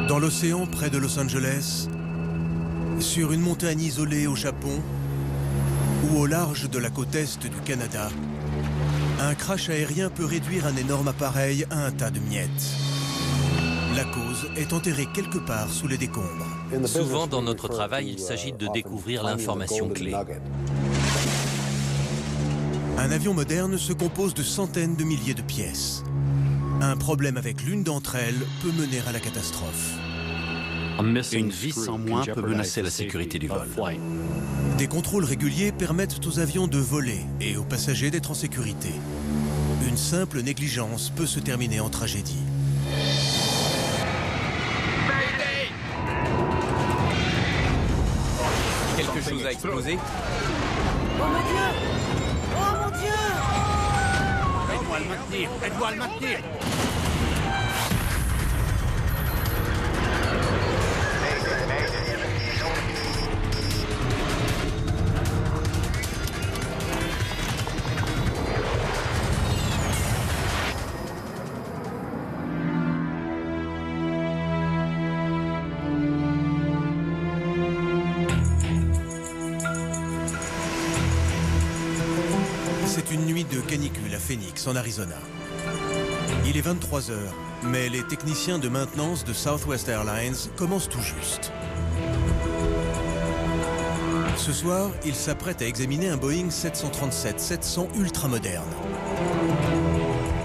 Dans l'océan près de Los Angeles, sur une montagne isolée au Japon ou au large de la côte est du Canada, un crash aérien peut réduire un énorme appareil à un tas de miettes. La cause est enterrée quelque part sous les décombres. Souvent, dans notre travail, il s'agit de découvrir l'information clé. Un avion moderne se compose de centaines de milliers de pièces. Un problème avec l'une d'entre elles peut mener à la catastrophe. Une vis en moins peut menacer la sécurité du vol. Des contrôles réguliers permettent aux avions de voler et aux passagers d'être en sécurité. Une simple négligence peut se terminer en tragédie. Quelque chose a explosé. Oh mon Dieu! Oh mon Dieu! Aide-moi à le maintenir! Aide-moi à le maintenir! C'est une nuit de canicule à Phoenix, en Arizona. Il est 23 h, mais les techniciens de maintenance de Southwest Airlines commencent tout juste. Ce soir, ils s'apprêtent à examiner un Boeing 737-700 ultramoderne.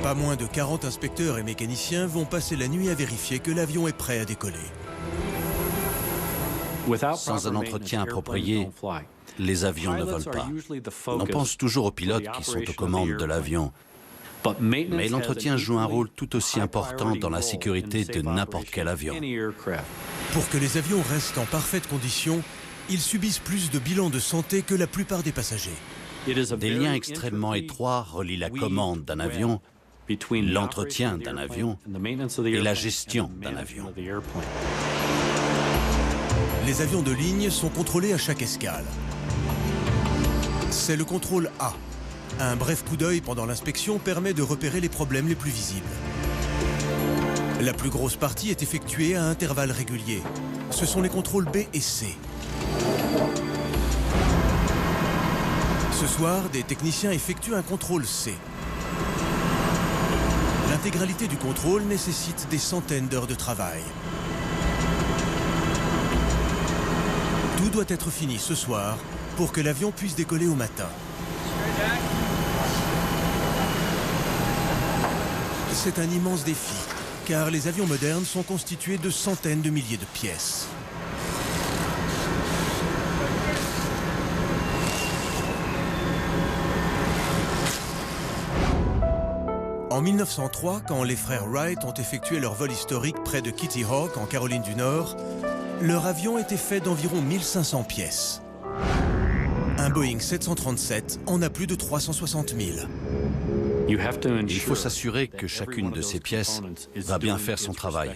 Pas moins de 40 inspecteurs et mécaniciens vont passer la nuit à vérifier que l'avion est prêt à décoller. Sans un entretien approprié, les avions ne volent pas. On pense toujours aux pilotes qui sont aux commandes de l'avion. Mais l'entretien joue un rôle tout aussi important dans la sécurité de n'importe quel avion. Pour que les avions restent en parfaite condition, ils subissent plus de bilans de santé que la plupart des passagers. Des liens extrêmement étroits relient la commande d'un avion, l'entretien d'un avion et la gestion d'un avion. Les avions de ligne sont contrôlés à chaque escale. C'est le contrôle A. Un bref coup d'œil pendant l'inspection permet de repérer les problèmes les plus visibles. La plus grosse partie est effectuée à intervalles réguliers. Ce sont les contrôles B et C. Ce soir, des techniciens effectuent un contrôle C. L'intégralité du contrôle nécessite des centaines d'heures de travail. Tout doit être fini ce soir pour que l'avion puisse décoller au matin. C'est un immense défi, car les avions modernes sont constitués de centaines de milliers de pièces. En 1903, quand les frères Wright ont effectué leur vol historique près de Kitty Hawk, en Caroline du Nord, leur avion était fait d'environ 1500 pièces. Un Boeing 737 en a plus de 360 000. Il faut s'assurer que chacune de ces pièces va bien faire son travail.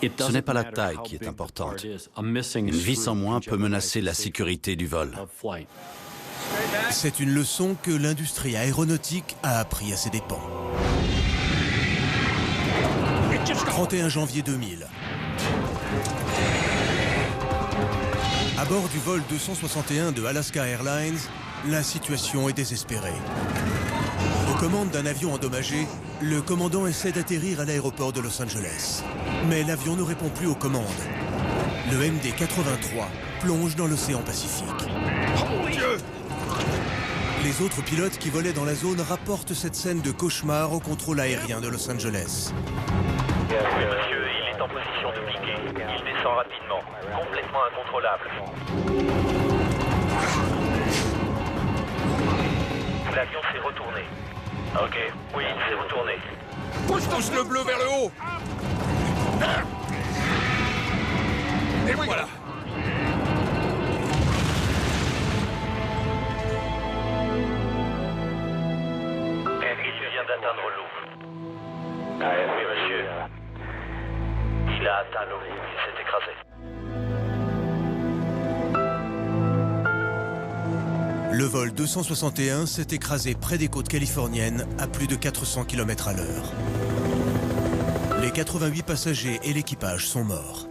Ce n'est pas la taille qui est importante. Une vis en moins peut menacer la sécurité du vol. C'est une leçon que l'industrie aéronautique a appris à ses dépens. 31 janvier 2000. À bord du vol 261 de Alaska Airlines, la situation est désespérée. Aux commandes d'un avion endommagé, le commandant essaie d'atterrir à l'aéroport de Los Angeles. Mais l'avion ne répond plus aux commandes. Le MD-83 plonge dans l'océan Pacifique. Oh mon Dieu! Les autres pilotes qui volaient dans la zone rapportent cette scène de cauchemar au contrôle aérien de Los Angeles. Oui, monsieur, il est en position de piquer. Il descend rapidement, complètement incontrôlable. L'avion s'est retourné. Ok, oui, il s'est retourné. Pousse le bleu vers le haut! Et voilà! Il vient d'atteindre l'eau. Oui, monsieur. Il a atteint l'eau. Il s'est écrasé. Le vol 261 s'est écrasé près des côtes californiennes à plus de 400 km à l'heure. Les Les 88 passagers et l'équipage sont morts.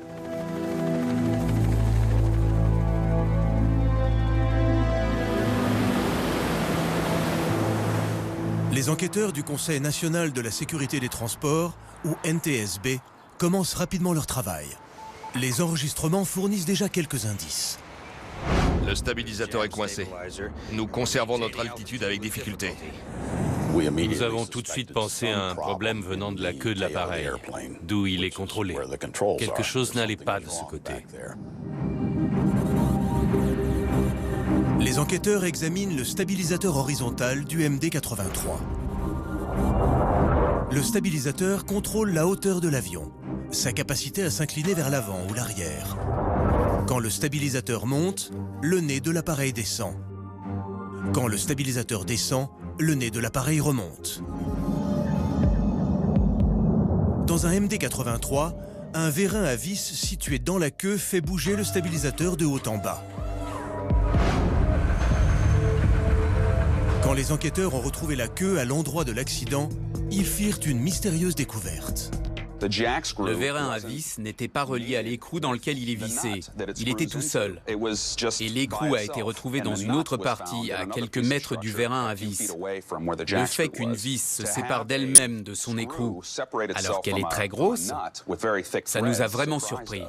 Les enquêteurs du Conseil national de la sécurité des transports, ou NTSB, commencent rapidement leur travail. Les enregistrements fournissent déjà quelques indices. Le stabilisateur est coincé. Nous conservons notre altitude avec difficulté. Nous avons tout de suite pensé à un problème venant de la queue de l'appareil, d'où il est contrôlé. Quelque chose n'allait pas de ce côté. Les enquêteurs examinent le stabilisateur horizontal du MD-83. Le stabilisateur contrôle la hauteur de l'avion, sa capacité à s'incliner vers l'avant ou l'arrière. Quand le stabilisateur monte, le nez de l'appareil descend. Quand le stabilisateur descend, le nez de l'appareil remonte. Dans un MD-83, un vérin à vis situé dans la queue fait bouger le stabilisateur de haut en bas. Quand les enquêteurs ont retrouvé la queue à l'endroit de l'accident, ils firent une mystérieuse découverte. Le vérin à vis n'était pas relié à l'écrou dans lequel il est vissé. Il était tout seul. Et l'écrou a été retrouvé dans une autre partie, à quelques mètres du vérin à vis. Le fait qu'une vis se sépare d'elle-même de son écrou, alors qu'elle est très grosse, ça nous a vraiment surpris.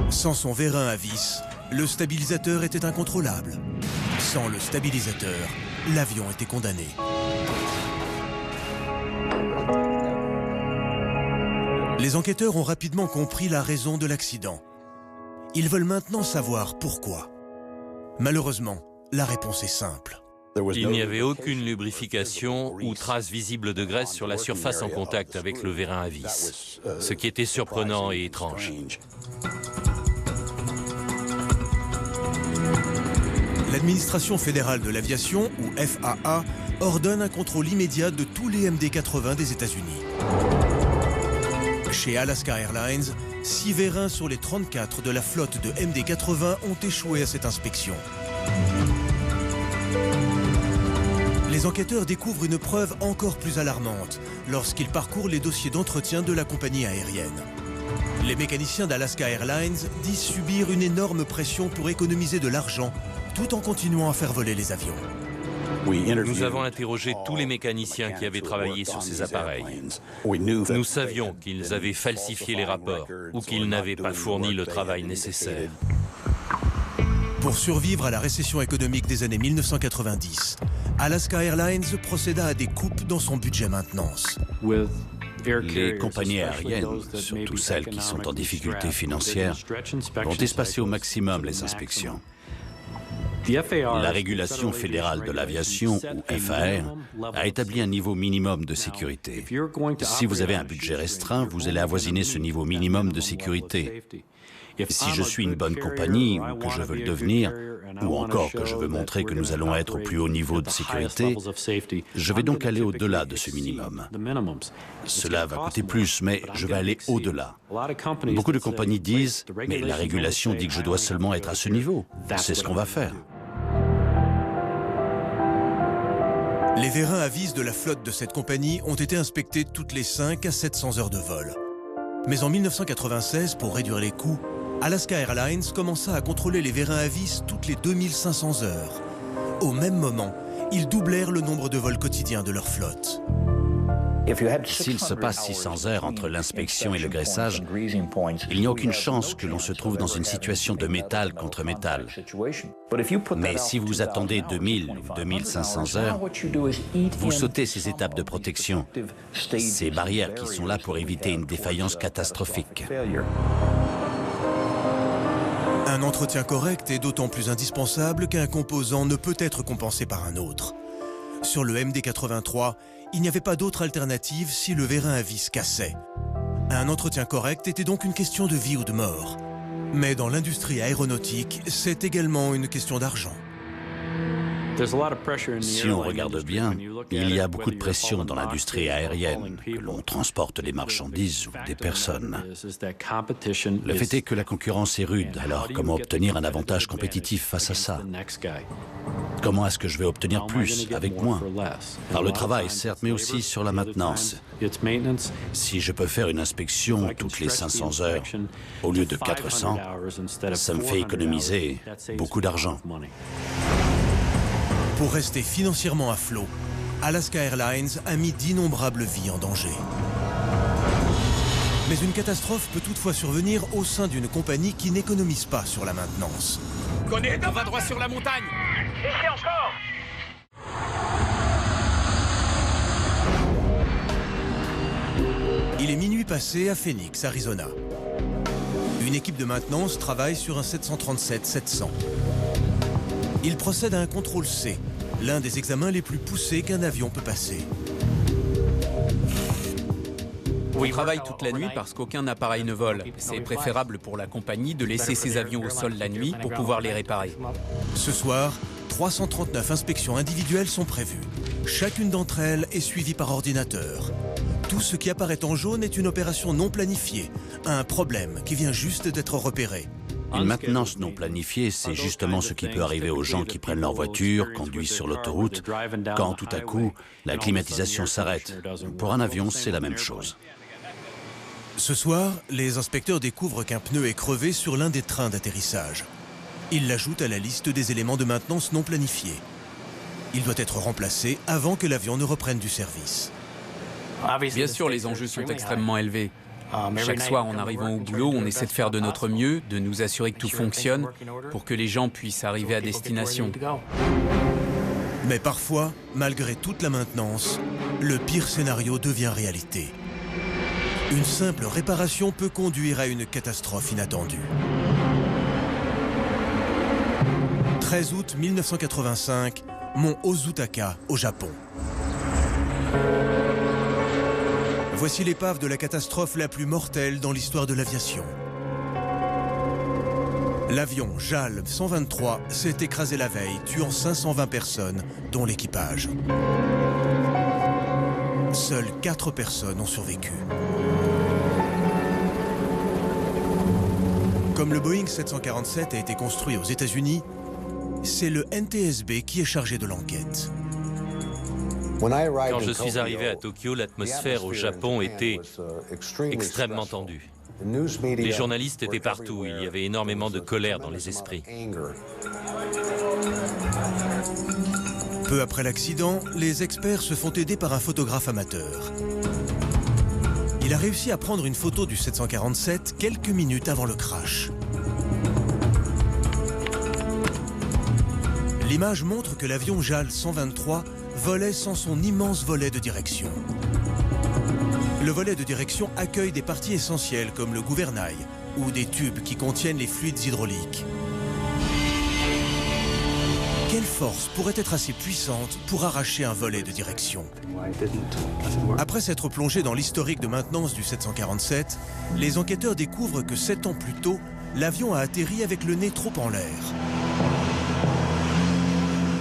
Sans son vérin à vis, le stabilisateur était incontrôlable. Sans le stabilisateur, l'avion était condamné. Les enquêteurs ont rapidement compris la raison de l'accident. Ils veulent maintenant savoir pourquoi. Malheureusement, la réponse est simple. Il n'y avait aucune lubrification ou trace visible de graisse sur la surface en contact avec le vérin à vis, ce qui était surprenant et étrange. L'administration fédérale de l'aviation, ou FAA, ordonne un contrôle immédiat de tous les MD-80 des États-Unis. Chez Alaska Airlines, 6 vérins sur les 34 de la flotte de MD-80 ont échoué à cette inspection. Les enquêteurs découvrent une preuve encore plus alarmante lorsqu'ils parcourent les dossiers d'entretien de la compagnie aérienne. Les mécaniciens d'Alaska Airlines disent subir une énorme pression pour économiser de l'argent tout en continuant à faire voler les avions. Nous avons interrogé tous les mécaniciens qui avaient travaillé sur ces appareils. Nous savions qu'ils avaient falsifié les rapports ou qu'ils n'avaient pas fourni le travail nécessaire. Pour survivre à la récession économique des années 1990, Alaska Airlines procéda à des coupes dans son budget maintenance. Les compagnies aériennes, surtout celles qui sont en difficulté financière, vont espacer au maximum les inspections. La régulation fédérale de l'aviation, ou FAR, a établi un niveau minimum de sécurité. Si vous avez un budget restreint, vous allez avoisiner ce niveau minimum de sécurité. Si je suis une bonne compagnie, ou que je veux le devenir, ou encore que je veux montrer que nous allons être au plus haut niveau de sécurité, je vais donc aller au-delà de ce minimum. Cela va coûter plus, mais je vais aller au-delà. Beaucoup de compagnies disent « mais la régulation dit que je dois seulement être à ce niveau. C'est ce qu'on va faire. » Les vérins à vis de la flotte de cette compagnie ont été inspectés toutes les 5 à 700 heures de vol. Mais en 1996, pour réduire les coûts, Alaska Airlines commença à contrôler les vérins à vis toutes les 2500 heures. Au même moment, ils doublèrent le nombre de vols quotidiens de leur flotte. S'il se passe 600 heures entre l'inspection et le graissage, il n'y a aucune chance que l'on se trouve dans une situation de métal contre métal. Mais si vous attendez 2000 ou 2500 heures, vous sautez ces étapes de protection, ces barrières qui sont là pour éviter une défaillance catastrophique. Un entretien correct est d'autant plus indispensable qu'un composant ne peut être compensé par un autre. Sur le MD-83, il n'y avait pas d'autre alternative si le vérin à vis cassait. Un entretien correct était donc une question de vie ou de mort. Mais dans l'industrie aéronautique, c'est également une question d'argent. Si on regarde bien, il y a beaucoup de pression dans l'industrie aérienne, que l'on transporte des marchandises ou des personnes. Le fait est que la concurrence est rude, alors comment obtenir un avantage compétitif face à ça? Comment est-ce que je vais obtenir plus avec moins? Par le travail, certes, mais aussi sur la maintenance. Si je peux faire une inspection toutes les 500 heures au lieu de 400, ça me fait économiser beaucoup d'argent. Pour rester financièrement à flot, Alaska Airlines a mis d'innombrables vies en danger. Mais une catastrophe peut toutefois survenir au sein d'une compagnie qui n'économise pas sur la maintenance. On va droit sur la montagne. Ici encore. Il est minuit passé à Phoenix, Arizona. Une équipe de maintenance travaille sur un 737-700. Il procède à un contrôle C, l'un des examens les plus poussés qu'un avion peut passer. On travaille toute la nuit parce qu'aucun appareil ne vole. C'est préférable pour la compagnie de laisser ses avions au sol la nuit pour pouvoir les réparer. Ce soir, 339 inspections individuelles sont prévues. Chacune d'entre elles est suivie par ordinateur. Tout ce qui apparaît en jaune est une opération non planifiée, un problème qui vient juste d'être repéré. Une maintenance non planifiée, c'est justement ce qui peut arriver aux gens qui prennent leur voiture, conduisent sur l'autoroute, quand tout à coup, la climatisation s'arrête. Pour un avion, c'est la même chose. Ce soir, les inspecteurs découvrent qu'un pneu est crevé sur l'un des trains d'atterrissage. Ils l'ajoutent à la liste des éléments de maintenance non planifiés. Il doit être remplacé avant que l'avion ne reprenne du service. Bien sûr, les enjeux sont extrêmement élevés. Chaque soir, en arrivant au boulot, on essaie de faire de notre mieux, de nous assurer que tout fonctionne pour que les gens puissent arriver à destination. Mais parfois, malgré toute la maintenance, le pire scénario devient réalité. Une simple réparation peut conduire à une catastrophe inattendue. 13 août 1985, mont Ozutaka, au Japon. Voici l'épave de la catastrophe la plus mortelle dans l'histoire de l'aviation. L'avion JAL 123 s'est écrasé la veille, tuant 520 personnes, dont l'équipage. Seules 4 personnes ont survécu. Comme le Boeing 747 a été construit aux États-Unis, c'est le NTSB qui est chargé de l'enquête. Quand je suis arrivé à Tokyo, l'atmosphère au Japon était extrêmement tendue. Les journalistes étaient partout, il y avait énormément de colère dans les esprits. Peu après l'accident, les experts se font aider par un photographe amateur. Il a réussi à prendre une photo du 747 quelques minutes avant le crash. L'image montre que l'avion JAL 123 volait sans son immense volet de direction. Le volet de direction accueille des parties essentielles comme le gouvernail ou des tubes qui contiennent les fluides hydrauliques. Quelle force pourrait être assez puissante pour arracher un volet de direction? Après s'être plongé dans l'historique de maintenance du 747, les enquêteurs découvrent que 7 ans plus tôt, l'avion a atterri avec le nez trop en l'air.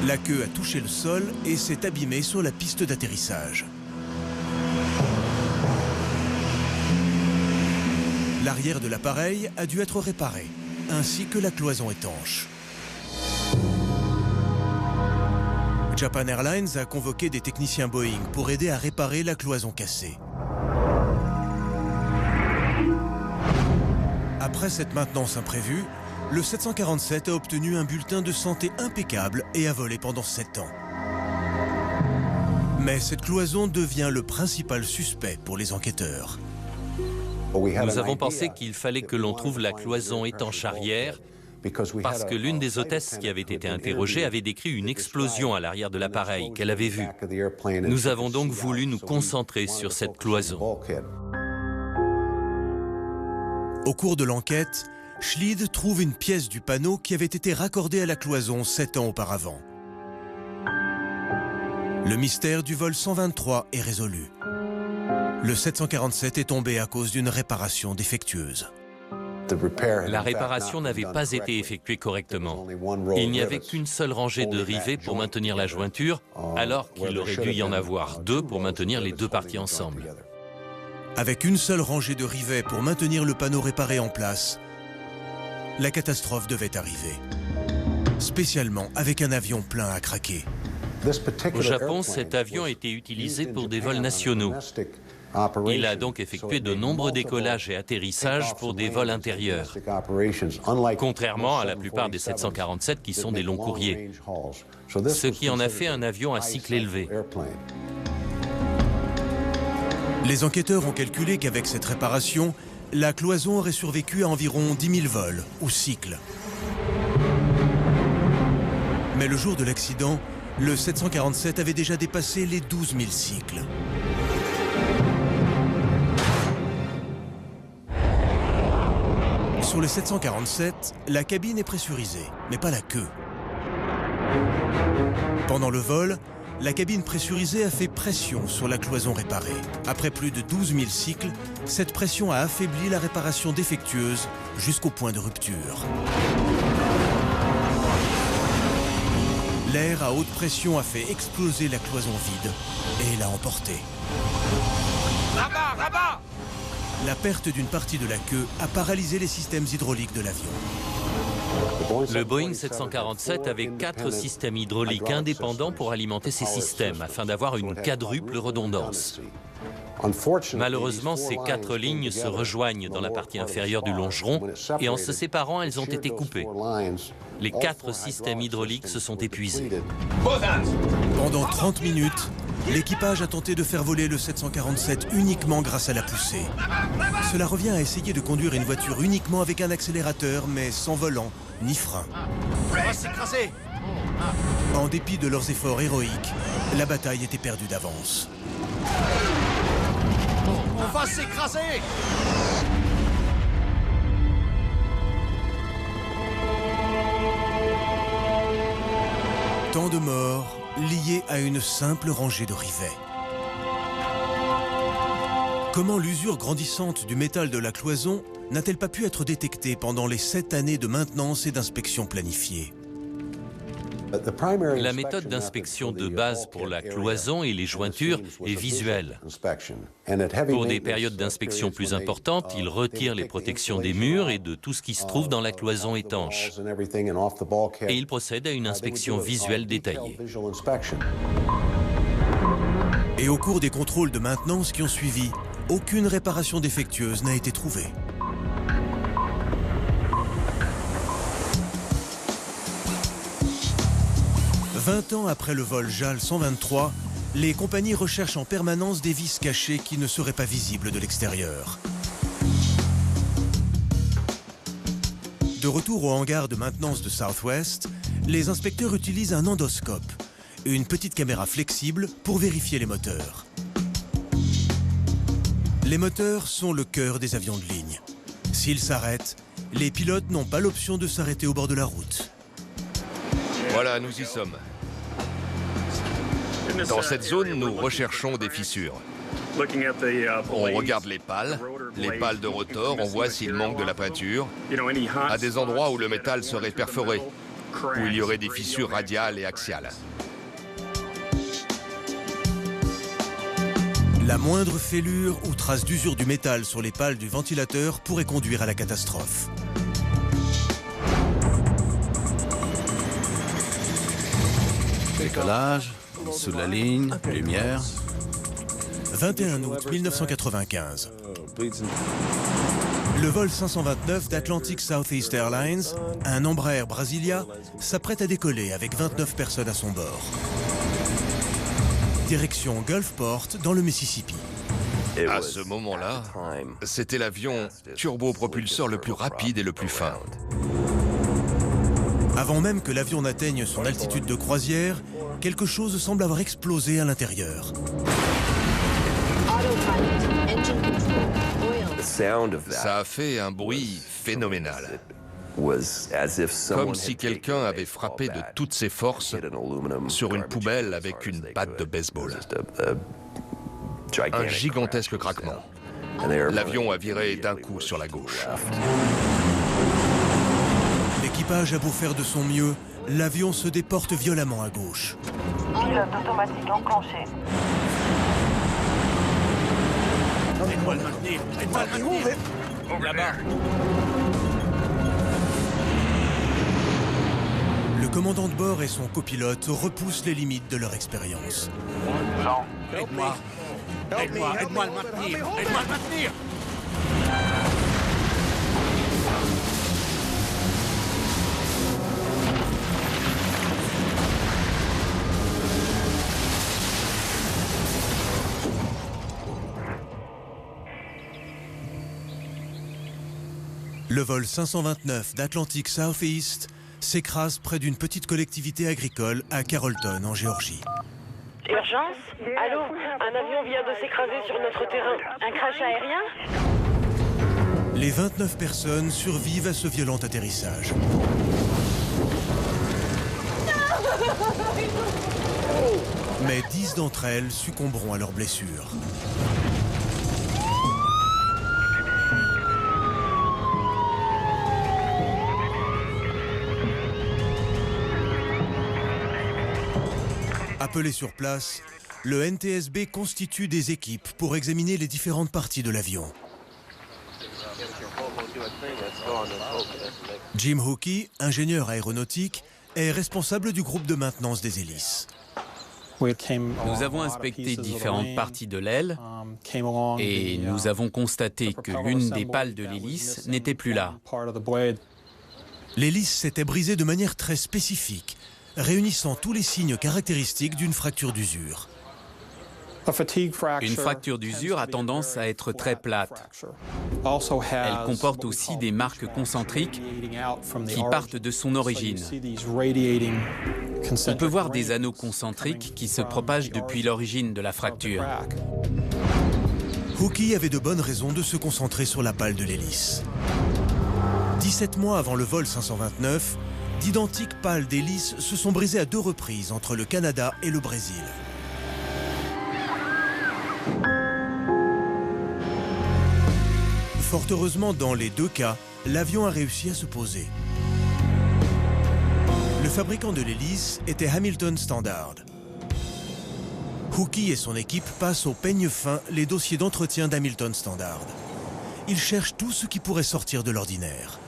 La queue a touché le sol et s'est abîmée sur la piste d'atterrissage. L'arrière de l'appareil a dû être réparé, ainsi que la cloison étanche. Japan Airlines a convoqué des techniciens Boeing pour aider à réparer la cloison cassée. Après cette maintenance imprévue, le 747 a obtenu un bulletin de santé impeccable et a volé pendant 7 ans. Mais cette cloison devient le principal suspect pour les enquêteurs. Nous avons pensé qu'il fallait que l'on trouve la cloison étanche arrière parce que l'une des hôtesses qui avait été interrogée avait décrit une explosion à l'arrière de l'appareil qu'elle avait vue. Nous avons donc voulu nous concentrer sur cette cloison. Au cours de l'enquête, Schlid trouve une pièce du panneau qui avait été raccordée à la cloison 7 ans auparavant. Le mystère du vol 123 est résolu. Le 747 est tombé à cause d'une réparation défectueuse. La réparation n'avait pas été effectuée correctement. Il n'y avait qu'une seule rangée de rivets pour maintenir la jointure, alors qu'il aurait dû y en avoir deux pour maintenir les deux parties ensemble. Avec une seule rangée de rivets pour maintenir le panneau réparé en place, la catastrophe devait arriver. Spécialement avec un avion plein à craquer. Au Japon, cet avion a été utilisé pour des vols nationaux. Il a donc effectué de nombreux décollages et atterrissages pour des vols intérieurs, contrairement à la plupart des 747 qui sont des longs courriers, ce qui en a fait un avion à cycle élevé. Les enquêteurs ont calculé qu'avec cette réparation, la cloison aurait survécu à environ 10 000 vols ou cycles. Mais le jour de l'accident, le 747 avait déjà dépassé les 12 000 cycles. Sur le 747, la cabine est pressurisée, mais pas la queue. Pendant le vol, la cabine pressurisée a fait pression sur la cloison réparée. Après plus de 12 000 cycles, cette pression a affaibli la réparation défectueuse jusqu'au point de rupture. L'air à haute pression a fait exploser la cloison vide et l'a emportée. Là-bas, là-bas! La perte d'une partie de la queue a paralysé les systèmes hydrauliques de l'avion. Le Boeing 747 avait 4 systèmes hydrauliques indépendants pour alimenter ces systèmes, afin d'avoir une quadruple redondance. Malheureusement, ces 4 lignes se rejoignent dans la partie inférieure du longeron et en se séparant, elles ont été coupées. Les 4 systèmes hydrauliques se sont épuisés. Pendant 30 minutes, l'équipage a tenté de faire voler le 747 uniquement grâce à la poussée. Cela revient à essayer de conduire une voiture uniquement avec un accélérateur, mais sans volant ni frein. On va s'écraser! En dépit de leurs efforts héroïques, la bataille était perdue d'avance. On va s'écraser! Tant de morts liés à une simple rangée de rivets. Comment l'usure grandissante du métal de la cloison n'a-t-elle pas pu être détectée pendant les 7 années de maintenance et d'inspection planifiées? La méthode d'inspection de base pour la cloison et les jointures est visuelle. Pour des périodes d'inspection plus importantes, ils retirent les protections des murs et de tout ce qui se trouve dans la cloison étanche. Et ils procèdent à une inspection visuelle détaillée. Et au cours des contrôles de maintenance qui ont suivi, aucune réparation défectueuse n'a été trouvée. « 20 ans après le vol JAL 123, les compagnies recherchent en permanence des vis cachées qui ne seraient pas visibles de l'extérieur. De retour au hangar de maintenance de Southwest, les inspecteurs utilisent un endoscope, une petite caméra flexible pour vérifier les moteurs. Les moteurs sont le cœur des avions de ligne. S'ils s'arrêtent, les pilotes n'ont pas l'option de s'arrêter au bord de la route. Voilà, nous y sommes. Dans cette zone, nous recherchons des fissures. On regarde les pales de rotor, on voit s'il manque de la peinture, à des endroits où le métal serait perforé, où il y aurait des fissures radiales et axiales. La moindre fêlure ou trace d'usure du métal sur les pales du ventilateur pourrait conduire à la catastrophe. Décollage, sous la ligne, lumière. 21 août 1995. Le vol 529 d'Atlantic Southeast Airlines, un Embraer Brasilia, s'apprête à décoller avec 29 personnes à son bord. Direction Gulfport, dans le Mississippi. À ce moment-là, c'était l'avion turbopropulseur le plus rapide et le plus fin. Avant même que l'avion n'atteigne son altitude de croisière, quelque chose semble avoir explosé à l'intérieur. Ça a fait un bruit phénoménal. Comme si quelqu'un avait frappé de toutes ses forces sur une poubelle avec une batte de baseball. Un gigantesque craquement. L'avion a viré d'un coup sur la gauche. L'équipage a beau faire de son mieux, l'avion se déporte violemment à gauche. Pilote automatique enclenché. Aide-moi à le maintenir. Aide-moi à le maintenir. Là-bas. Le commandant de bord et son copilote repoussent les limites de leur expérience. Aide-moi. Aide-moi à le maintenir. Aide-moi à le maintenir. Le vol 529 d'Atlantic Southeast s'écrase près d'une petite collectivité agricole à Carrollton, en Géorgie. Urgence? Allô? Un avion vient de s'écraser sur notre terrain. Un crash aérien? Les 29 personnes survivent à ce violent atterrissage. Mais 10 d'entre elles succomberont à leurs blessures. Appelé sur place, le NTSB constitue des équipes pour examiner les différentes parties de l'avion. Jim Hookey, ingénieur aéronautique, est responsable du groupe de maintenance des hélices. Nous avons inspecté différentes parties de l'aile et nous avons constaté que l'une des pales de l'hélice n'était plus là. L'hélice s'était brisée de manière très spécifique, réunissant tous les signes caractéristiques d'une fracture d'usure. Une fracture d'usure a tendance à être très plate. Elle comporte aussi des marques concentriques qui partent de son origine. On peut voir des anneaux concentriques qui se propagent depuis l'origine de la fracture. Hookey avait de bonnes raisons de se concentrer sur la pale de l'hélice. 17 mois avant le vol 529, d'identiques pales d'hélice se sont brisées à 2 reprises entre le Canada et le Brésil. Fort heureusement, dans les 2 cas, l'avion a réussi à se poser. Le fabricant de l'hélice était Hamilton Standard. Hookey et son équipe passent au peigne fin les dossiers d'entretien d'Hamilton Standard. Ils cherchent tout ce qui pourrait sortir de l'ordinaire.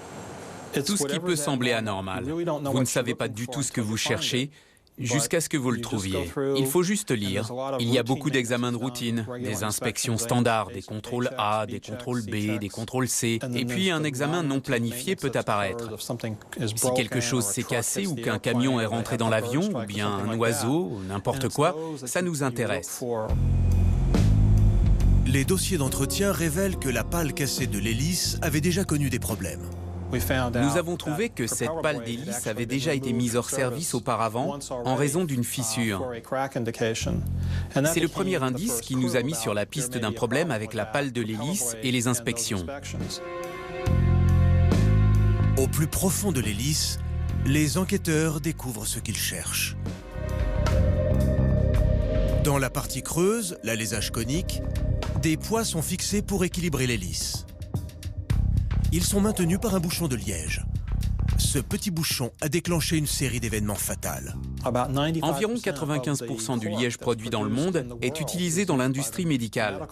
Tout ce qui peut sembler anormal. Vous ne savez pas du tout ce que vous cherchez jusqu'à ce que vous le trouviez. Il faut juste lire. Il y a beaucoup d'examens de routine, des inspections standards, des contrôles A, des contrôles B, des contrôles C. Et puis un examen non planifié peut apparaître. Si quelque chose s'est cassé ou qu'un camion est rentré dans l'avion, ou bien un oiseau, ou n'importe quoi, ça nous intéresse. Les dossiers d'entretien révèlent que la pale cassée de l'hélice avait déjà connu des problèmes. Nous avons trouvé que cette pale d'hélice avait déjà été mise hors service auparavant en raison d'une fissure. C'est le premier indice qui nous a mis sur la piste d'un problème avec la pale de l'hélice et les inspections. Au plus profond de l'hélice, les enquêteurs découvrent ce qu'ils cherchent. Dans la partie creuse, l'alésage conique, des poids sont fixés pour équilibrer l'hélice. Ils sont maintenus par un bouchon de liège. Ce petit bouchon a déclenché une série d'événements fatals. Environ 95% du liège produit dans le monde est utilisé dans l'industrie médicale.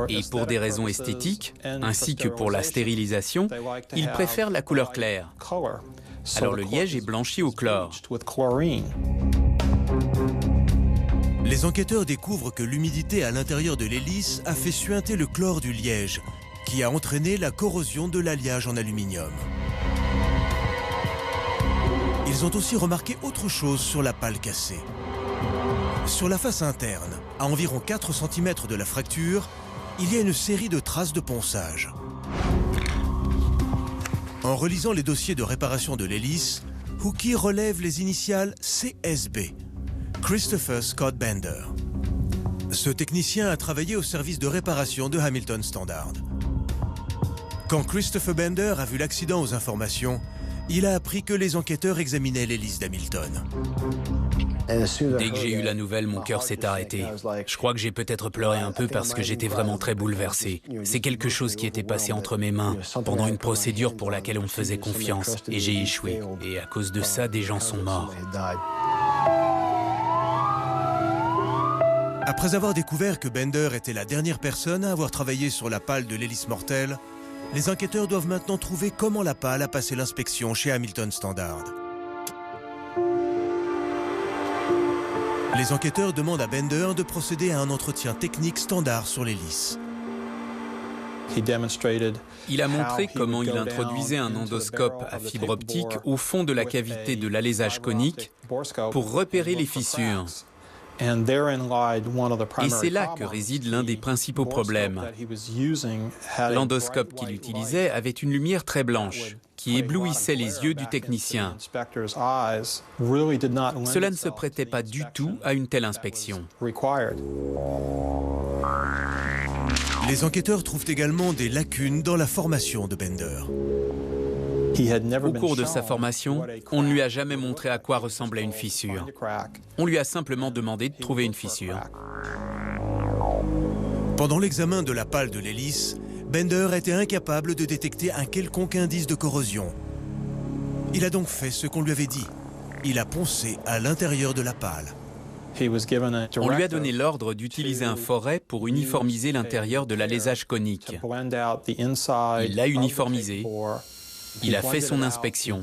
Et pour des raisons esthétiques, ainsi que pour la stérilisation, ils préfèrent la couleur claire. Alors le liège est blanchi au chlore. Les enquêteurs découvrent que l'humidité à l'intérieur de l'hélice a fait suinter le chlore du liège, qui a entraîné la corrosion de l'alliage en aluminium. Ils ont aussi remarqué autre chose sur la pale cassée. Sur la face interne, à environ 4 cm de la fracture, il y a une série de traces de ponçage. En relisant les dossiers de réparation de l'hélice, Hookey relève les initiales CSB, Christopher Scott Bender. Ce technicien a travaillé au service de réparation de Hamilton Standard. Quand Christopher Bender a vu l'accident aux informations, il a appris que les enquêteurs examinaient l'hélice d'Hamilton. Dès que j'ai eu la nouvelle, mon cœur s'est arrêté. Je crois que j'ai peut-être pleuré un peu parce que j'étais vraiment très bouleversé. C'est quelque chose qui était passé entre mes mains pendant une procédure pour laquelle on me faisait confiance et j'ai échoué. Et à cause de ça, des gens sont morts. Après avoir découvert que Bender était la dernière personne à avoir travaillé sur la pale de l'hélice mortelle, les enquêteurs doivent maintenant trouver comment la pale a passé l'inspection chez Hamilton Standard. Les enquêteurs demandent à Bender de procéder à un entretien technique standard sur l'hélice. Il a montré comment il introduisait un endoscope à fibre optique au fond de la cavité de l'alésage conique pour repérer les fissures. Et c'est là que réside l'un des principaux problèmes. L'endoscope qu'il utilisait avait une lumière très blanche, qui éblouissait les yeux du technicien. Cela ne se prêtait pas du tout à une telle inspection. Les enquêteurs trouvent également des lacunes dans la formation de Bender. Au cours de sa formation, on ne lui a jamais montré à quoi ressemblait une fissure. On lui a simplement demandé de trouver une fissure. Pendant l'examen de la pale de l'hélice, Bender était incapable de détecter un quelconque indice de corrosion. Il a donc fait ce qu'on lui avait dit. Il a poncé à l'intérieur de la pale. On lui a donné l'ordre d'utiliser un forêt pour uniformiser l'intérieur de l'alésage conique. Il l'a uniformisé. Il a fait son inspection.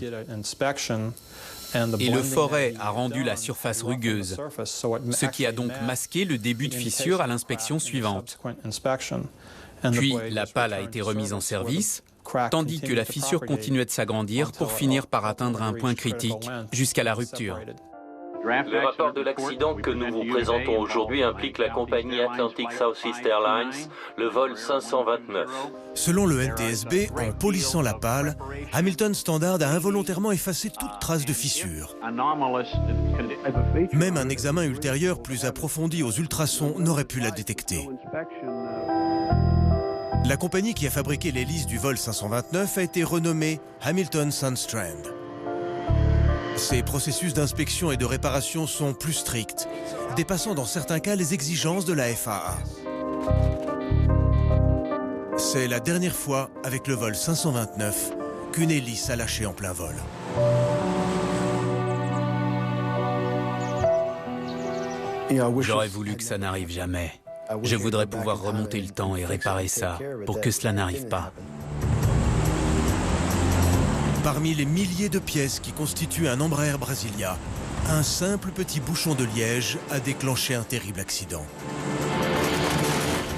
Et le forêt a rendu la surface rugueuse, ce qui a donc masqué le début de fissure à l'inspection suivante. Puis la pale a été remise en service, tandis que la fissure continuait de s'agrandir pour finir par atteindre un point critique jusqu'à la rupture. Le rapport de l'accident que nous vous présentons aujourd'hui implique la compagnie Atlantic Southeast Airlines, le vol 529. Selon le NTSB, en polissant la pale, Hamilton Standard a involontairement effacé toute trace de fissure. Même un examen ultérieur plus approfondi aux ultrasons n'aurait pu la détecter. La compagnie qui a fabriqué l'hélice du vol 529 a été renommée Hamilton Sandstrand. Ces processus d'inspection et de réparation sont plus stricts, dépassant dans certains cas les exigences de la FAA. C'est la dernière fois, avec le vol 529, qu'une hélice a lâché en plein vol. J'aurais voulu que ça n'arrive jamais. Je voudrais pouvoir remonter le temps et réparer ça pour que cela n'arrive pas. Parmi les milliers de pièces qui constituent un Embraer Brasilia, un simple petit bouchon de liège a déclenché un terrible accident.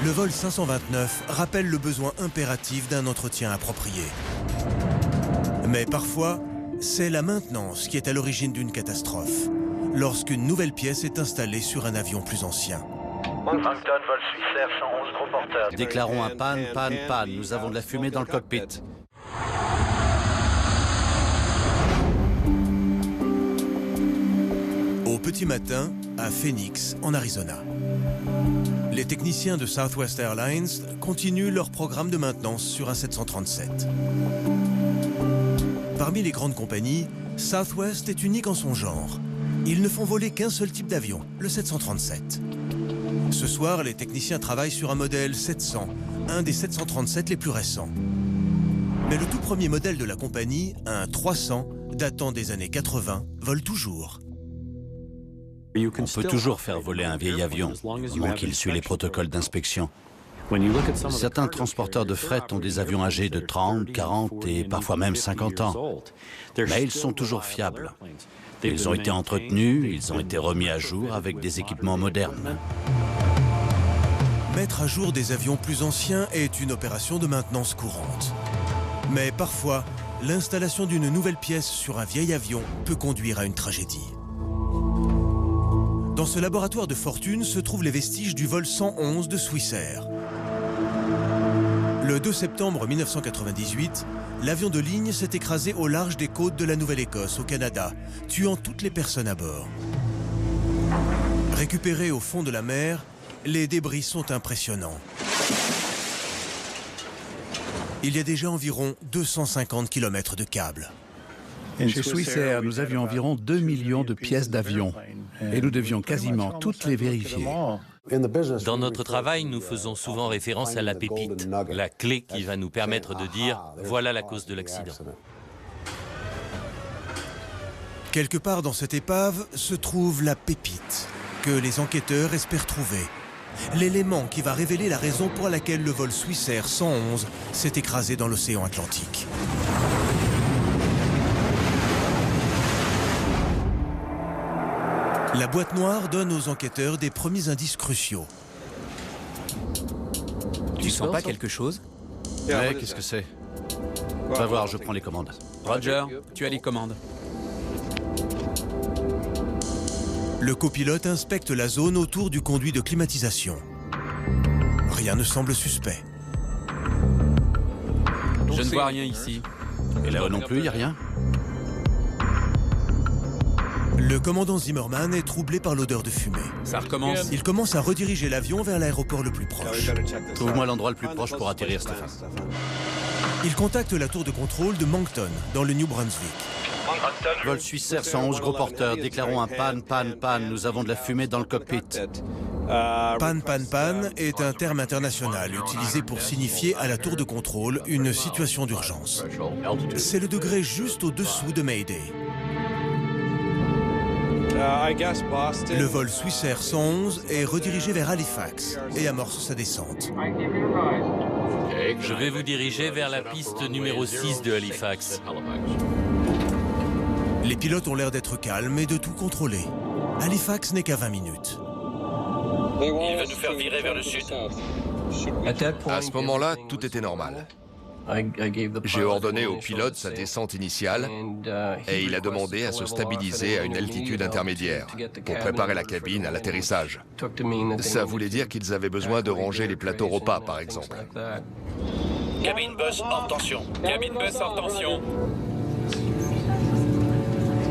Le vol 529 rappelle le besoin impératif d'un entretien approprié. Mais parfois, c'est la maintenance qui est à l'origine d'une catastrophe, lorsqu'une nouvelle pièce est installée sur un avion plus ancien. Moncton, vol Swissair 111, gros porteur. Déclarons un panne, panne, panne. Nous avons de la fumée dans le cockpit. Au petit matin, à Phoenix, en Arizona. Les techniciens de Southwest Airlines continuent leur programme de maintenance sur un 737. Parmi les grandes compagnies, Southwest est unique en son genre. Ils ne font voler qu'un seul type d'avion, le 737. Ce soir, les techniciens travaillent sur un modèle 700, un des 737 les plus récents. Mais le tout premier modèle de la compagnie, un 300, datant des années 80, vole toujours. On peut toujours faire voler un vieil avion, du moment qu'il suit les protocoles d'inspection. Certains transporteurs de fret ont des avions âgés de 30, 40 et parfois même 50 ans. Mais ils sont toujours fiables. Ils ont été entretenus, ils ont été remis à jour avec des équipements modernes. Mettre à jour des avions plus anciens est une opération de maintenance courante. Mais parfois, l'installation d'une nouvelle pièce sur un vieil avion peut conduire à une tragédie. Dans ce laboratoire de fortune se trouvent les vestiges du vol 111 de Swissair. Le 2 septembre 1998, l'avion de ligne s'est écrasé au large des côtes de la Nouvelle-Écosse, au Canada, tuant toutes les personnes à bord. Récupérés au fond de la mer, les débris sont impressionnants. Il y a déjà environ 250 km de câbles. Chez Swissair, nous avions environ 2 millions de pièces d'avion. et nous devions quasiment toutes les vérifier. Dans notre travail, nous faisons souvent référence à la pépite, la clé qui va nous permettre de dire « voilà la cause de l'accident ». Quelque part dans cette épave se trouve la pépite, que les enquêteurs espèrent trouver. L'élément qui va révéler la raison pour laquelle le vol Swissair 111 s'est écrasé dans l'océan Atlantique. La boîte noire donne aux enquêteurs des premiers indices cruciaux. Tu sens pas quelque chose? Ouais, qu'est-ce que c'est? Va voir, je prends les commandes. Roger, tu as les commandes. Le copilote inspecte la zone autour du conduit de climatisation. Rien ne semble suspect. Je ne vois rien ici. Et là non plus, il n'y a rien? Le commandant Zimmerman est troublé par l'odeur de fumée. Ça recommence. Il commence à rediriger l'avion vers l'aéroport le plus proche. Trouve-moi l'endroit le plus proche pour atterrir, Stéphane. Il contacte la tour de contrôle de Moncton, dans le New Brunswick. Vol Swissair 111, gros porteur. Déclarons un panne. Nous avons de la fumée dans le cockpit. Panne est un terme international utilisé pour signifier à la tour de contrôle une situation d'urgence. C'est le degré juste au-dessous de Mayday. Le vol Swissair 111 est redirigé vers Halifax et amorce sa descente. Je vais vous diriger vers la piste numéro 6 de Halifax. Les pilotes ont l'air d'être calmes et de tout contrôler. Halifax n'est qu'à 20 minutes. Il va nous faire virer vers le sud. À ce moment-là, tout était normal. J'ai ordonné au pilote sa descente initiale et il a demandé à se stabiliser à une altitude intermédiaire pour préparer la cabine à l'atterrissage. Ça voulait dire qu'ils avaient besoin de ranger les plateaux repas, par exemple. Cabine bus hors tension. Cabine bus hors tension.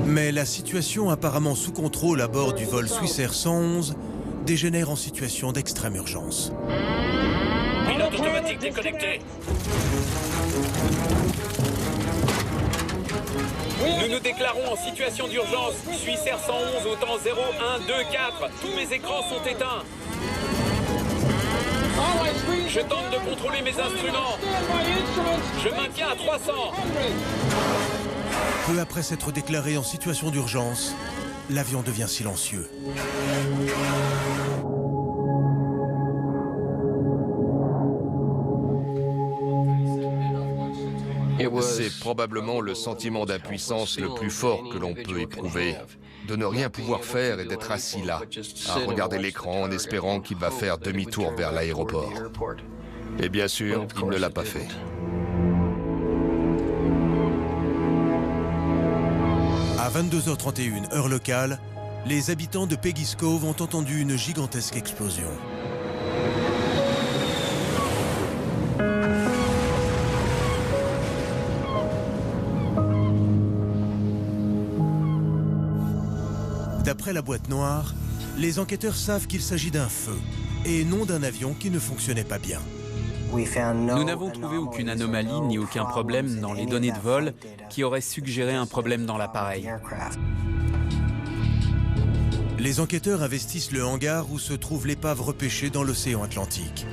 Mais la situation apparemment sous contrôle à bord du vol Swissair 111 dégénère en situation d'extrême urgence. Pilote automatique déconnecté. Nous nous déclarons en situation d'urgence. Swissair 111 au temps 0, 1, 2, 4. Tous mes écrans sont éteints. Je tente de contrôler mes instruments. Je maintiens à 300. Peu après s'être déclaré en situation d'urgence, l'avion devient silencieux. C'est probablement le sentiment d'impuissance le plus fort que l'on peut éprouver, de ne rien pouvoir faire et d'être assis là, à regarder l'écran en espérant qu'il va faire demi-tour vers l'aéroport. Et bien sûr, il ne l'a pas fait. À 22h31, heure locale, les habitants de Peggy's Cove ont entendu une gigantesque explosion. D'après la boîte noire, les enquêteurs savent qu'il s'agit d'un feu et non d'un avion qui ne fonctionnait pas bien. Nous n'avons trouvé aucune anomalie ni aucun problème dans les données de vol qui auraient suggéré un problème dans l'appareil. Les enquêteurs investissent le hangar où se trouve l'épave repêchée dans l'océan Atlantique.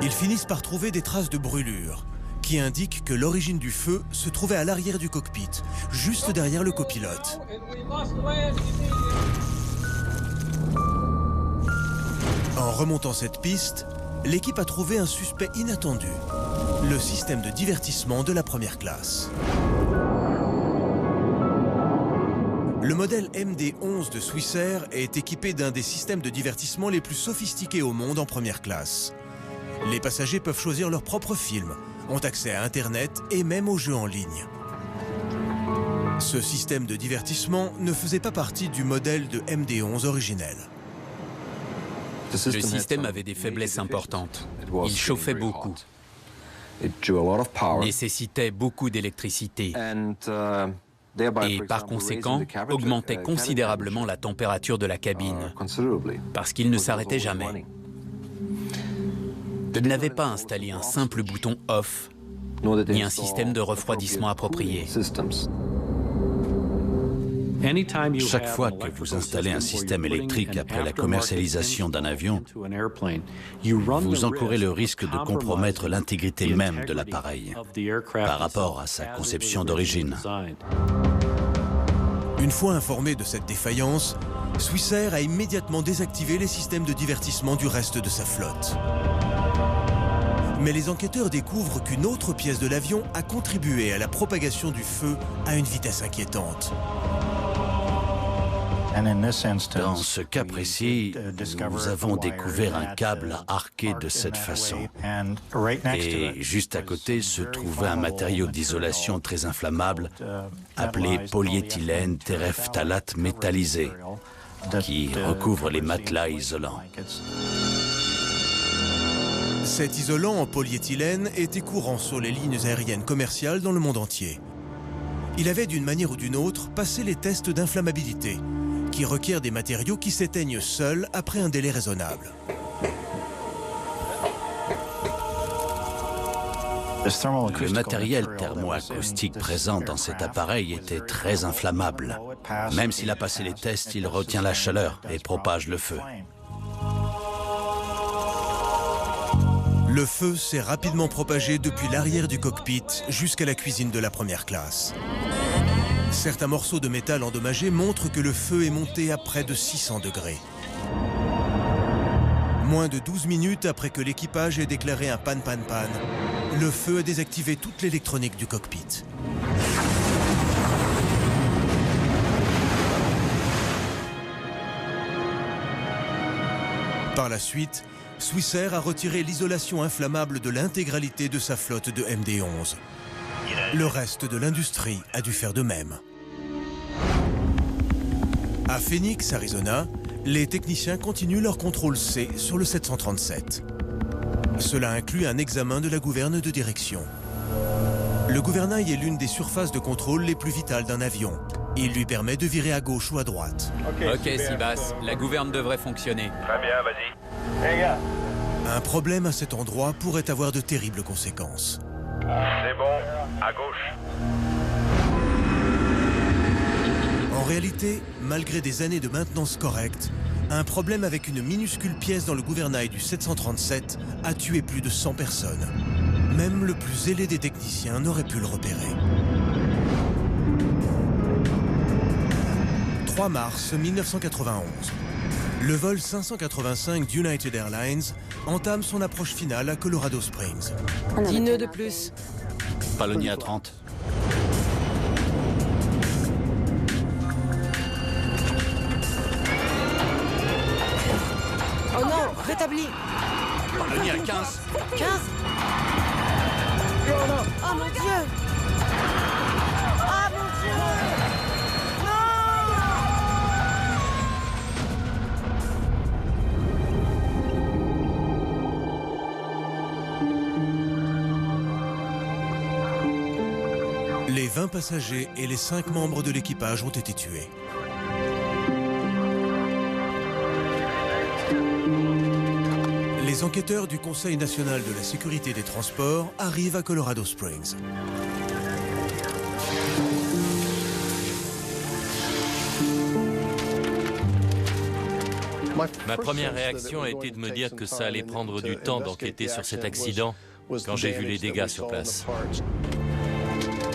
Ils finissent par trouver des traces de brûlure qui indiquent que l'origine du feu se trouvait à l'arrière du cockpit, juste derrière le copilote. En remontant cette piste, l'équipe a trouvé un suspect inattendu, le système de divertissement de la première classe. Le modèle MD-11 de Swissair est équipé d'un des systèmes de divertissement les plus sophistiqués au monde en première classe. Les passagers peuvent choisir leur propre film, ont accès à Internet et même aux jeux en ligne. Ce système de divertissement ne faisait pas partie du modèle de MD-11 originel. Le système avait des faiblesses importantes. Il chauffait beaucoup, nécessitait beaucoup d'électricité et par conséquent augmentait considérablement la température de la cabine parce qu'il ne s'arrêtait jamais. Il n'avait pas installé un simple bouton off ni un système de refroidissement approprié. Chaque fois que vous installez un système électrique après la commercialisation d'un avion, vous encourez le risque de compromettre l'intégrité même de l'appareil par rapport à sa conception d'origine. Une fois informé de cette défaillance, Swissair a immédiatement désactivé les systèmes de divertissement du reste de sa flotte. Mais les enquêteurs découvrent qu'une autre pièce de l'avion a contribué à la propagation du feu à une vitesse inquiétante. Dans ce cas précis, nous avons découvert un câble arqué de cette façon. Et juste à côté se trouvait un matériau d'isolation très inflammable appelé polyéthylène terephthalate métallisé, qui recouvre les matelas isolants. Cet isolant en polyéthylène était courant sur les lignes aériennes commerciales dans le monde entier. Il avait d'une manière ou d'une autre passé les tests d'inflammabilité, qui requiert des matériaux qui s'éteignent seuls après un délai raisonnable. Le matériel thermoacoustique présent dans cet appareil était très inflammable. Même s'il a passé les tests, il retient la chaleur et propage le feu. Le feu s'est rapidement propagé depuis l'arrière du cockpit jusqu'à la cuisine de la première classe. Certains morceaux de métal endommagés montrent que le feu est monté à près de 600 degrés. Moins de 12 minutes après que l'équipage ait déclaré un pan, le feu a désactivé toute l'électronique du cockpit. Par la suite, Swissair a retiré l'isolation inflammable de l'intégralité de sa flotte de MD-11. Le reste de l'industrie a dû faire de même. À Phoenix, Arizona, les techniciens continuent leur contrôle C sur le 737. Cela inclut un examen de la gouverne de direction. Le gouvernail est l'une des surfaces de contrôle les plus vitales d'un avion. Il lui permet de virer à gauche ou à droite. Ok, Sibas, la gouverne devrait fonctionner. Très bien, vas-y. Un problème à cet endroit pourrait avoir de terribles conséquences. C'est bon, à gauche. En réalité, malgré des années de maintenance correcte, un problème avec une minuscule pièce dans le gouvernail du 737 a tué plus de 100 personnes. Même le plus zélé des techniciens n'aurait pu le repérer. 3 mars 1991. Le vol 585 d'United Airlines entame son approche finale à Colorado Springs. 10 nœuds de plus. Palonia 30. Oh non, rétabli. Palonia 15. 15. Oh mon Dieu. Ah mon Dieu. Les 20 passagers et les 5 membres de l'équipage ont été tués. Les enquêteurs du Conseil national de la sécurité des transports arrivent à Colorado Springs. Ma première réaction a été de me dire que ça allait prendre du temps d'enquêter sur cet accident quand j'ai vu les dégâts sur place.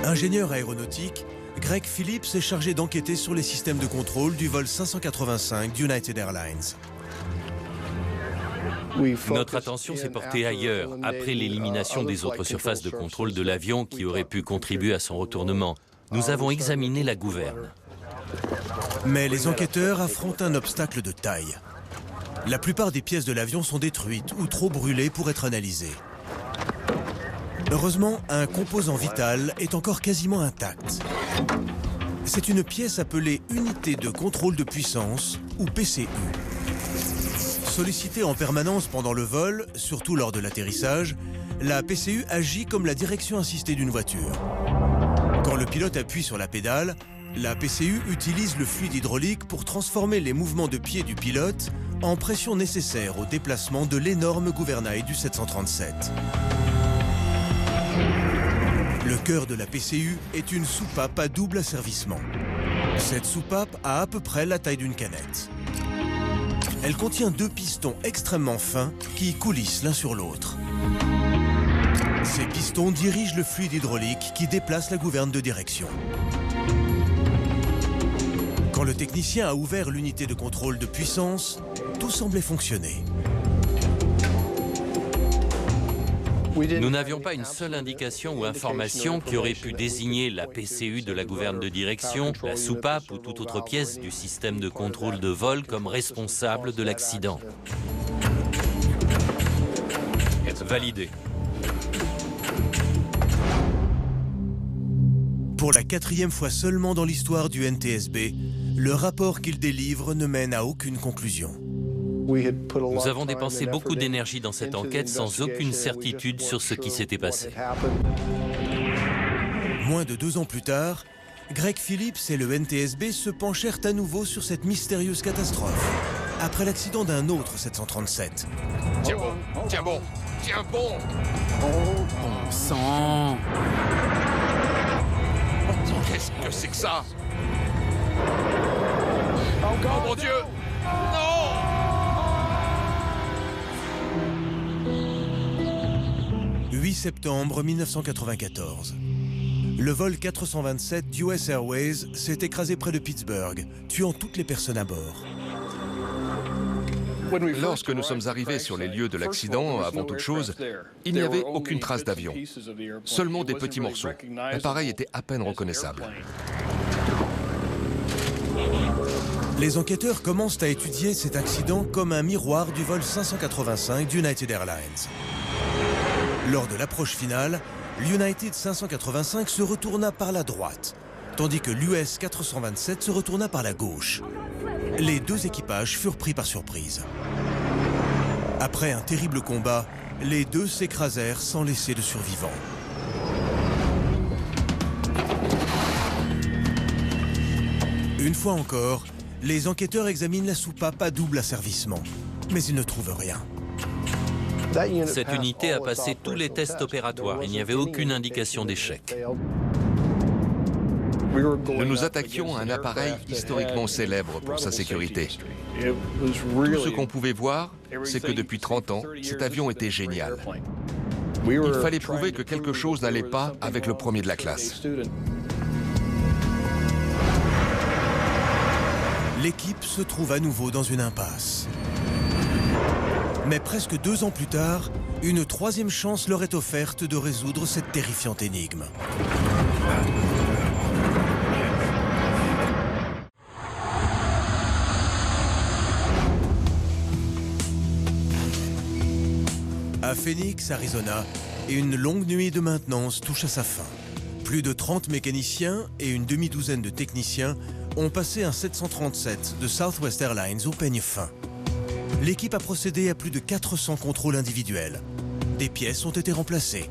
Ingénieur aéronautique, Greg Phillips est chargé d'enquêter sur les systèmes de contrôle du vol 585 d'United Airlines. Notre attention s'est portée ailleurs, après l'élimination des autres surfaces de contrôle de l'avion qui auraient pu contribuer à son retournement. Nous avons examiné la gouverne. Mais les enquêteurs affrontent un obstacle de taille. La plupart des pièces de l'avion sont détruites ou trop brûlées pour être analysées. Heureusement, un composant vital est encore quasiment intact. C'est une pièce appelée Unité de contrôle de puissance, ou PCU. Sollicitée en permanence pendant le vol, surtout lors de l'atterrissage, la PCU agit comme la direction assistée d'une voiture. Quand le pilote appuie sur la pédale, la PCU utilise le fluide hydraulique pour transformer les mouvements de pied du pilote en pression nécessaire au déplacement de l'énorme gouvernail du 737. Le cœur de la PCU est une soupape à double asservissement. Cette soupape a à peu près la taille d'une canette. Elle contient 2 pistons extrêmement fins qui coulissent l'un sur l'autre. Ces pistons dirigent le fluide hydraulique qui déplace la gouverne de direction. Quand le technicien a ouvert l'unité de contrôle de puissance, tout semblait fonctionner. Nous n'avions pas une seule indication ou information qui aurait pu désigner la PCU de la gouverne de direction, la soupape ou toute autre pièce du système de contrôle de vol comme responsable de l'accident. Validé. Pour la 4e fois seulement dans l'histoire du NTSB, le rapport qu'il délivre ne mène à aucune conclusion. Nous avons dépensé beaucoup d'énergie dans cette enquête sans aucune certitude sur ce qui s'était passé. Moins de 2 ans plus tard, Greg Phillips et le NTSB se penchèrent à nouveau sur cette mystérieuse catastrophe, après l'accident d'un autre 737. Tiens bon, tiens bon, tiens bon! Bon sang! Qu'est-ce que c'est que ça? Oh mon Dieu! Non! 8 septembre 1994. Le vol 427 d'US Airways s'est écrasé près de Pittsburgh, tuant toutes les personnes à bord. Lorsque nous sommes arrivés sur les lieux de l'accident, avant toute chose, il n'y avait aucune trace d'avion. Seulement des petits morceaux. L'appareil était à peine reconnaissable. Les enquêteurs commencent à étudier cet accident comme un miroir du vol 585 d'United Airlines. Lors de l'approche finale, l'United 585 se retourna par la droite, tandis que l'US 427 se retourna par la gauche. Les 2 équipages furent pris par surprise. Après un terrible combat, les 2 s'écrasèrent sans laisser de survivants. Une fois encore, les enquêteurs examinent la soupape à double asservissement, mais ils ne trouvent rien. Cette unité a passé tous les tests opératoires. Il n'y avait aucune indication d'échec. Nous nous attaquions à un appareil historiquement célèbre pour sa sécurité. Tout ce qu'on pouvait voir, c'est que depuis 30 ans, cet avion était génial. Il fallait prouver que quelque chose n'allait pas avec le premier de la classe. L'équipe se trouve à nouveau dans une impasse. Mais presque 2 ans plus tard, une 3e chance leur est offerte de résoudre cette terrifiante énigme. À Phoenix, Arizona, une longue nuit de maintenance touche à sa fin. Plus de 30 mécaniciens et une demi-douzaine de techniciens ont passé un 737 de Southwest Airlines au peigne fin. L'équipe a procédé à plus de 400 contrôles individuels. Des pièces ont été remplacées.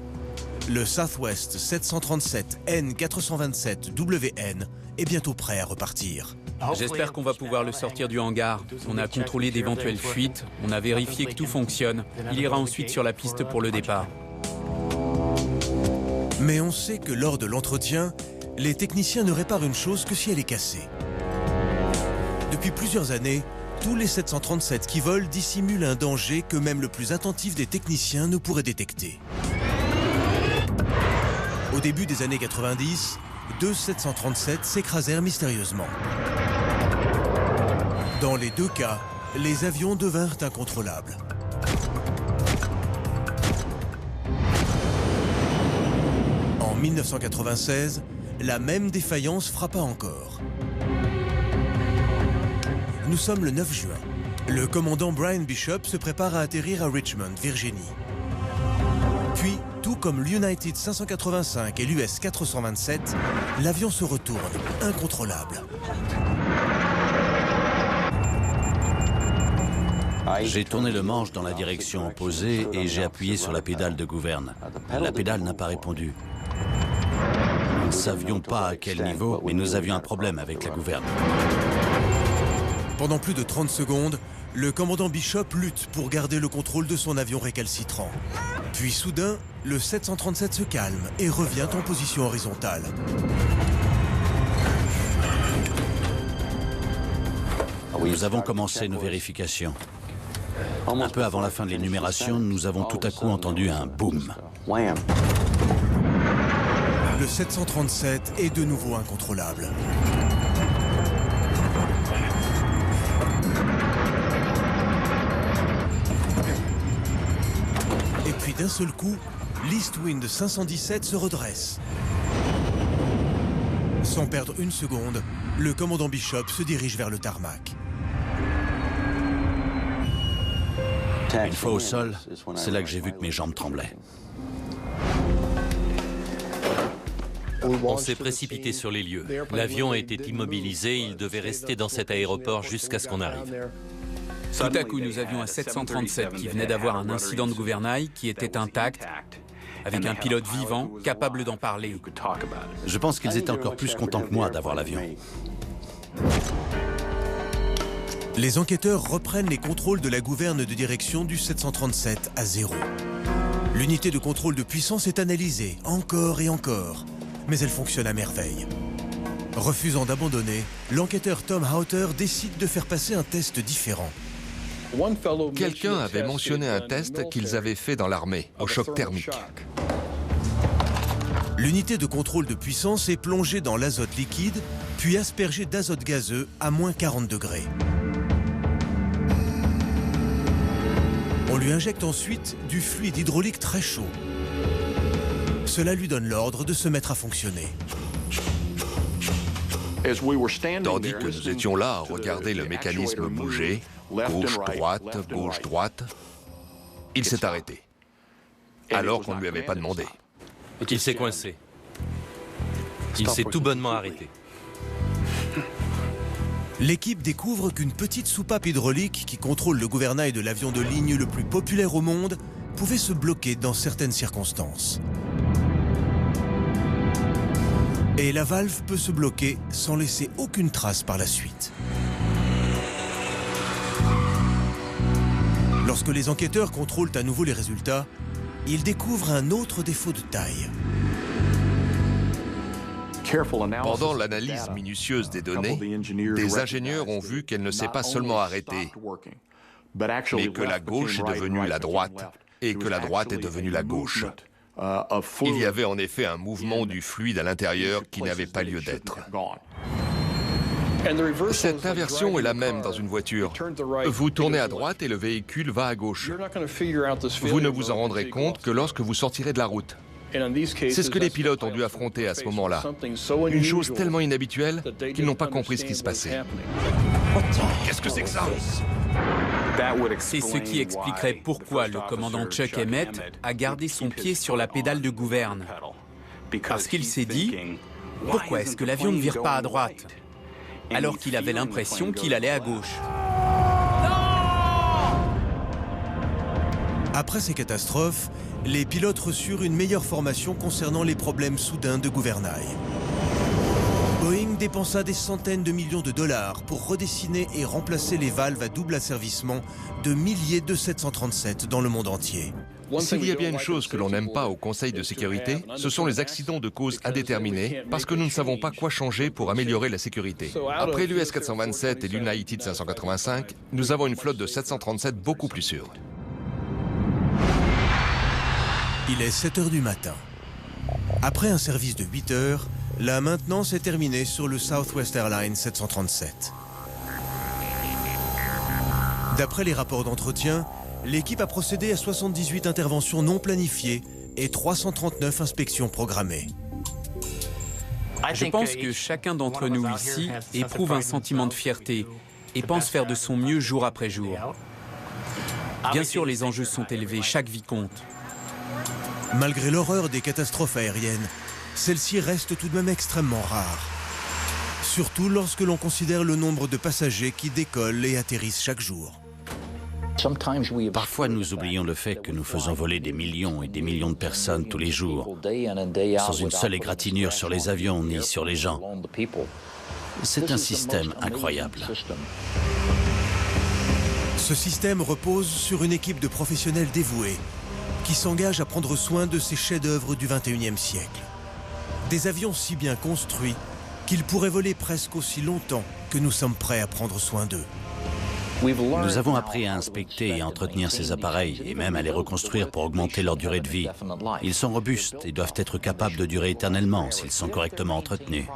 Le Southwest 737 N427WN est bientôt prêt à repartir. J'espère qu'on va pouvoir le sortir du hangar. On a contrôlé d'éventuelles fuites, on a vérifié que tout fonctionne. Il ira ensuite sur la piste pour le départ. Mais on sait que lors de l'entretien, les techniciens ne réparent une chose que si elle est cassée. Depuis plusieurs années, tous les 737 qui volent dissimulent un danger que même le plus attentif des techniciens ne pourrait détecter. Au début des années 90, 2 737 s'écrasèrent mystérieusement. Dans les 2 cas, les avions devinrent incontrôlables. En 1996, la même défaillance frappa encore. Nous sommes le 9 juin. Le commandant Brian Bishop se prépare à atterrir à Richmond, Virginie. Puis, tout comme l'United 585 et l'US 427, l'avion se retourne, incontrôlable. J'ai tourné le manche dans la direction opposée et j'ai appuyé sur la pédale de gouverne. La pédale n'a pas répondu. Nous ne savions pas à quel niveau, mais nous avions un problème avec la gouverne. Pendant plus de 30 secondes, le commandant Bishop lutte pour garder le contrôle de son avion récalcitrant. Puis soudain, le 737 se calme et revient en position horizontale. Nous avons commencé nos vérifications. Un peu avant la fin de l'énumération, nous avons tout à coup entendu un boom. Le 737 est de nouveau incontrôlable. Et puis d'un seul coup, l'Eastwind 517 se redresse. Sans perdre une seconde, le commandant Bishop se dirige vers le tarmac. Une fois au sol, c'est là que j'ai vu que mes jambes tremblaient. On s'est précipité sur les lieux. L'avion était immobilisé, il devait rester dans cet aéroport jusqu'à ce qu'on arrive. Tout à coup, nous avions un 737 qui venait d'avoir un incident de gouvernail qui était intact, avec un pilote vivant, capable d'en parler. Je pense qu'ils étaient encore plus contents que moi d'avoir l'avion. Les enquêteurs reprennent les contrôles de la gouverne de direction du 737 à zéro. L'unité de contrôle de puissance est analysée, encore et encore, mais elle fonctionne à merveille. Refusant d'abandonner, l'enquêteur Tom Hauter décide de faire passer un test différent. Quelqu'un avait mentionné un test qu'ils avaient fait dans l'armée, au choc thermique. L'unité de contrôle de puissance est plongée dans l'azote liquide, puis aspergée d'azote gazeux à moins 40 degrés. On lui injecte ensuite du fluide hydraulique très chaud. Cela lui donne l'ordre de se mettre à fonctionner. Tandis que nous étions là à regarder le mécanisme bouger, gauche-droite, gauche-droite, il s'est arrêté, alors qu'on ne lui avait pas demandé. Il s'est coincé. Il s'est tout bonnement arrêté. L'équipe découvre qu'une petite soupape hydraulique qui contrôle le gouvernail de l'avion de ligne le plus populaire au monde pouvait se bloquer dans certaines circonstances. Et la valve peut se bloquer sans laisser aucune trace par la suite. Lorsque les enquêteurs contrôlent à nouveau les résultats, ils découvrent un autre défaut de taille. Pendant l'analyse minutieuse des données, des ingénieurs ont vu qu'elle ne s'est pas seulement arrêtée, mais que la gauche est devenue la droite et que la droite est devenue la gauche. Il y avait en effet un mouvement du fluide à l'intérieur qui n'avait pas lieu d'être. Cette inversion est la même dans une voiture. Vous tournez à droite et le véhicule va à gauche. Vous ne vous en rendrez compte que lorsque vous sortirez de la route. C'est ce que les pilotes ont dû affronter à ce moment-là. Une chose tellement inhabituelle qu'ils n'ont pas compris ce qui se passait. Qu'est-ce que c'est que ça? C'est ce qui expliquerait pourquoi le commandant Chuck Emmett a gardé son pied sur la pédale de gouverne. Parce qu'il s'est dit, pourquoi est-ce que l'avion ne vire pas à droite alors qu'il avait l'impression qu'il allait à gauche? Après ces catastrophes, les pilotes reçurent une meilleure formation concernant les problèmes soudains de gouvernail. Boeing dépensa des centaines de millions de dollars pour redessiner et remplacer les valves à double asservissement de milliers de 737 dans le monde entier. S'il y a bien une chose que l'on n'aime pas au Conseil de sécurité, ce sont les accidents de cause indéterminée, parce que nous ne savons pas quoi changer pour améliorer la sécurité. Après l'US 427 et l'United 585, nous avons une flotte de 737 beaucoup plus sûre. Il est 7 h du matin. Après un service de 8 heures, la maintenance est terminée sur le Southwest Airlines 737. D'après les rapports d'entretien, l'équipe a procédé à 78 interventions non planifiées et 339 inspections programmées. Je pense que chacun d'entre nous ici éprouve un sentiment de fierté et pense faire de son mieux jour après jour. Bien sûr, les enjeux sont élevés, chaque vie compte. Malgré l'horreur des catastrophes aériennes, celles-ci restent tout de même extrêmement rares. Surtout lorsque l'on considère le nombre de passagers qui décollent et atterrissent chaque jour. Parfois, nous oublions le fait que nous faisons voler des millions et des millions de personnes tous les jours, sans une seule égratignure sur les avions ni sur les gens. C'est un système incroyable. Ce système repose sur une équipe de professionnels dévoués qui s'engagent à prendre soin de ces chefs-d'œuvre du XXIe siècle. Des avions si bien construits qu'ils pourraient voler presque aussi longtemps que nous sommes prêts à prendre soin d'eux. Nous avons appris à inspecter et à entretenir ces appareils et même à les reconstruire pour augmenter leur durée de vie. Ils sont robustes et doivent être capables de durer éternellement s'ils sont correctement entretenus.